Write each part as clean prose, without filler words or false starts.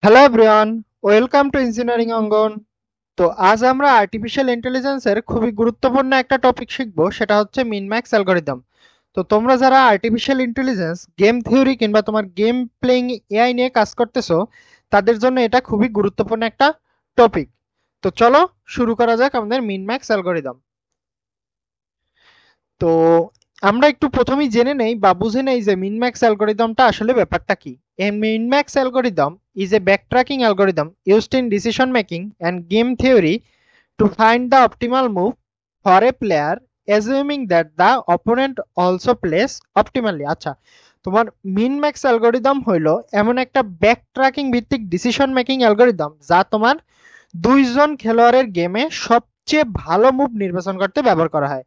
Hello everyone, welcome to engineering অঙ্গন। তো আজ আমরা আর্টিফিশিয়াল ইন্টেলিজেন্সের খুবই গুরুত্বপূর্ণ একটা টপিক শিখবো, সেটা হচ্ছে মিনম্যাক্স অ্যালগরিদম। তো তোমরা যারা আর্টিফিশিয়াল ইন্টেলিজেন্স, গেম থিওরি কিংবা তোমার গেম প্লেইং এআই নিয়ে কাজ করতেছো, তাদের জন্য এটা খুবই গুরুত্বপূর্ণ একটা টপিক। তো চলো শুরু করা যাক আমাদের মিনম্যাক্স অ্যালগরিদম। তো আমরা একটু প্রথমেই জেনে নেই বা বুঝে নেই যে মিনম্যাক্স অ্যালগরিদমটা আসলে ব্যাপারটা কি। A min-max algorithm is a backtracking algorithm used in decision making and game theory to find the optimal move for a player, assuming that the opponent also plays optimally. আচ্ছা, তোমার মিন ম্যাক্স অ্যালগরিদম হইলো এমন একটা back tracking ভিত্তিক decision making algorithm যা তোমার দুইজন খেলোয়াড়ের গেমে সবচেয়ে ভালো মুভ নির্বাচন করতে ব্যবহার করা হয়।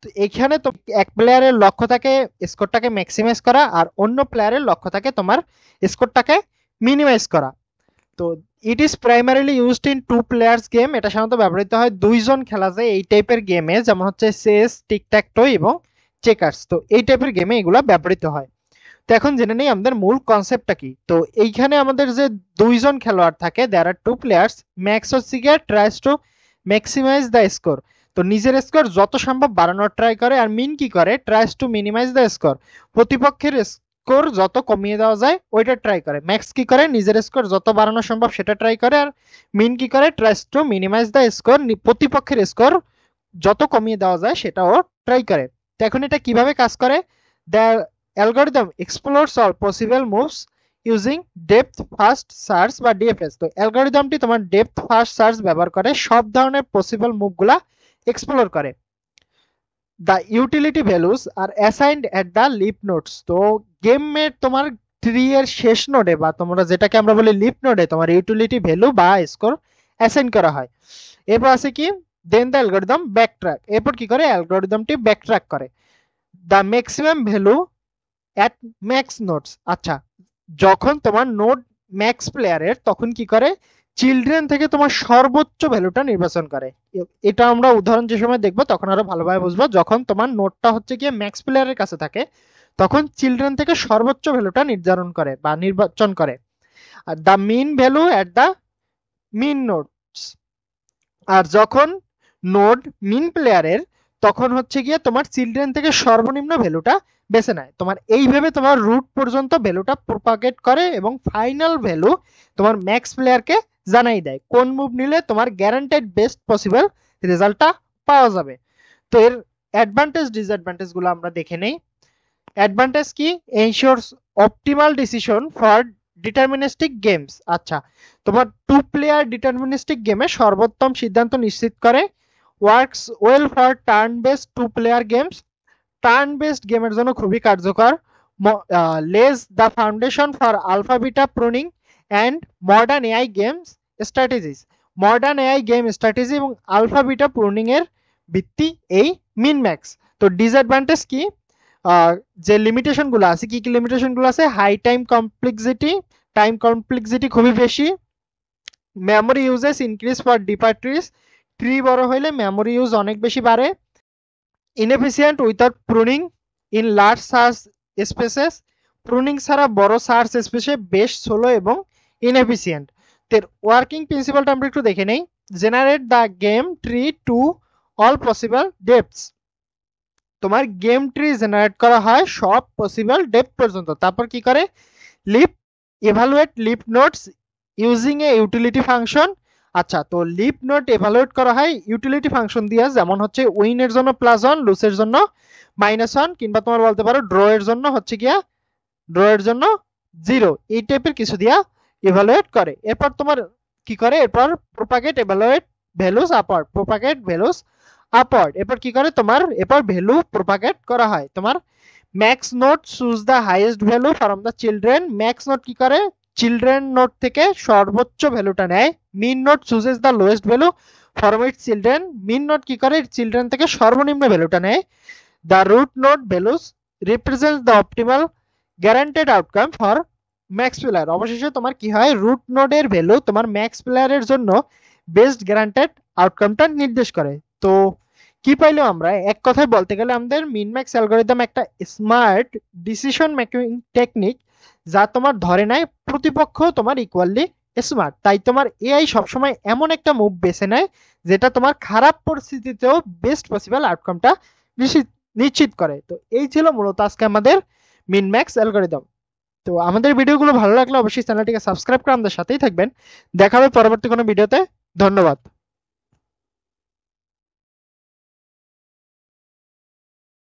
তো এখানে তো এক প্লেয়ারের লক্ষ্য থাকে স্কোরটাকে ম্যাক্সিমাইজ করা, আর অন্য প্লেয়ারের লক্ষ্য থাকে তোমার স্কোরটাকে মিনিমাইজ করা। তো it is primarily used in two players game. এটা সাধারণত ব্যবহৃত হয় দুইজন খেলা যায় এই টাইপের গেমে, যেমন হচ্ছে চেস, টিকট্যাকটো এবং চেকার্স। তো এই টাইপের গেমে এগুলো ব্যবহৃত হয়। তো এখন জেনে নেই আমাদের মূল কনসেপ্টটা কি। তো এইখানে আমাদের যে দুইজন খেলোয়াড় থাকে, there are two players, max হচ্ছে গিয়ে tries to maximise the score. তো নিজের স্কোর যত সম্ভব বাড়ানোর ট্রাই করে, আর মিন কি করে, tries to minimise the score. প্রতিপক্ষের স্কোর যত কমিয়ে দেওয়া যায় ওইটা ট্রাই করে। ম্যাক্স কি করে, নিজের স্কোর যত বাড়ানো সম্ভব সেটা ট্রাই করে, আর মিন কি করে, tries to minimise the score, প্রতিপক্ষের স্কোর যত কমিয়ে দেওয়া যায় সেটাও ট্রাই করে। তো এখন এটা কিভাবে কাজ করে? The algorithm explores all possible moves using depth first search বা ডিএফএস। তো অ্যালগরিদমটি তোমার ডেপথ ফার্স্ট সার্চ ব্যবহার করে সব ধরনের পসিবল মুভগুলা এক্সপ্লোর করে। The utility values are assigned at the leaf nodes. তো গেমের তোমার ট্রি এর শেষ নোডে বা তোমরা যেটাকে আমরা বলি লিফ নোডে তোমার ইউটিলিটি ভ্যালু বা স্কোর অ্যাসাইন করা হয়। এরপর আছে কি, দেন দ্য অ্যালগরিদম ব্যাকট্র্যাক। এরপর কি করে, অ্যালগরিদমটি ব্যাকট্র্যাক করে the maximum value at max nodes. আচ্ছা, যখন তোমার নোড ম্যাক্স প্লেয়ারের, তখন কি করে, চিলড্রেন থেকে তোমার সর্বোচ্চ ভ্যালুটা নির্বাচন করে। এটা আমরা উদাহরণ যে সময় দেখবো তখন আরো ভালোভাবে বুঝবো। যখন তোমার নোটটা হচ্ছে গিয়ে ম্যাক্স প্লেয়ারের কাছে থাকে, তখন চিলড্রেন থেকে সর্বোচ্চ ভ্যালুটা নির্ধারণ করে বা নির্বাচন করে। আর the mean value at the mean nodes. আর যখন নোড মিন প্লেয়ারের, তখন হচ্ছে গিয়ে তোমার চিলড্রেন থেকে সর্বনিম্ন ভ্যালুটা বেছে নেয়। তোমার এইভাবে তোমার রুট পর্যন্ত ভ্যালুটা প্রপাগেট করে এবং ফাইনাল ভ্যালু তোমার ম্যাক্স প্লেয়ারকে জানাই দেয় কোন মুভ নিলে তোমার গ্যারান্টেড বেস্ট পসিবল রেজাল্টটা পাওয়া যাবে। তো এর অ্যাডভান্টেজ ডিসঅ্যাডভান্টেজ গুলো আমরা দেখে নেই। অ্যাডভান্টেজ কি, ensures optimal decision for deterministic games. আচ্ছা, তোমার টু প্লেয়ার ডিটারমিনিস্টিক গেমে সর্বোত্তম সিদ্ধান্ত নিশ্চিত করে। Works well for turn based two player games. Turn based গেমের জন্য খুবই কার্যকর। Lays the foundation for alpha beta pruning and modern AI games strategies. Modern AI game strategy এবং আলফা বিটা প্রুনিং এর ভিত্তি এই মিনম্যাক্স। তো ডিসঅ্যাডভান্টেজ কি, যে লিমিটেশন গুলো আছে, কি কি লিমিটেশন গুলো আছে, high time complexity, time complexity খুবই বেশি। Memory usage increase for deeper trees, tree বড় হইলে মেমোরি ইউজ অনেক বেশি বাড়ে। Inefficient without pruning in large search spaces, pruning ছাড়া বড় সার্চ স্পেসে বেশ স্লো এবং ইনএফিসিয়েন্ট। এর ওয়ার্কিং প্রিন্সিপালটা আমরা একটু দেখে নেই। Generate the game tree to all possible depths. তোমার গেম ট্রি জেনারেট করা হয় সব পসিবল ডেপথ পর্যন্ত। তারপর কি করে, leaf evaluate leaf nodes using a utility function. আচ্ছা, তো লিপ নোট এভালুয়েট করা হয় ইউটিলিটি ফাংশন দিয়ে, যেমন হচ্ছে উইন এর জন্য +1, লুসের জন্য -1, কিংবা তোমার বলতে পারো ড্র এর জন্য হচ্ছে গিয়া, ড্র এর জন্য 0, এই টাইপের কিছু দিয়া ইভালুয়েট করে। এরপর তোমার কি করে, এরপর propagate evaluate values upward, propagate values upward. এরপর কি করে, তোমার এরপর ভ্যালু প্রপাগেট করা হয়। তোমার max node choose the highest value from the children. Max node কি করে, চিলড্রেন নোট থেকে সর্বোচ্চ ভ্যালুটা নেয়। Min node chooses the lowest value from it children. Min node কি করে, চিলড্রেন থেকে সর্বনিম্ন ভ্যালুটা নেয়। The root node values represents the optimal guaranteed outcome for max player. অবশেষে তোমার কি হয়, রুট নোডের ভ্যালু তোমার ম্যাক্স প্লেয়ারের জন্য বেস্ট গ্যারান্টেড আউটকামটা নির্দেশ করে। তো কি পাইলাম আমরা, এক কথায় বলতে গেলে আমাদের মিনম্যাক্স অ্যালগরিদম একটা স্মার্ট ডিসিশন মেকিং টেকনিক, যা তোমার ধরে নেয় প্রতিপক্ষ তোমার ইকুয়ালি স্মার্ট, তাই তোমার এআই সবসময় এমন একটা মুভ বেছে নেয় যেটা তোমার খারাপ পরিস্থিতিতেও বেস্ট পসিবল আউটকামটা নিশ্চিত করে। তো এই ছিল মূলত আজকে আমাদের মিনম্যাক্স অ্যালগরিদম। তো আমাদের ভিডিওগুলো ভালো লাগলে অবশ্যই চ্যানেলটিকে সাবস্ক্রাইব করে আমাদের সাথেই থাকবেন। দেখা হবে পরবর্তী কোনো ভিডিওতে। ধন্যবাদ।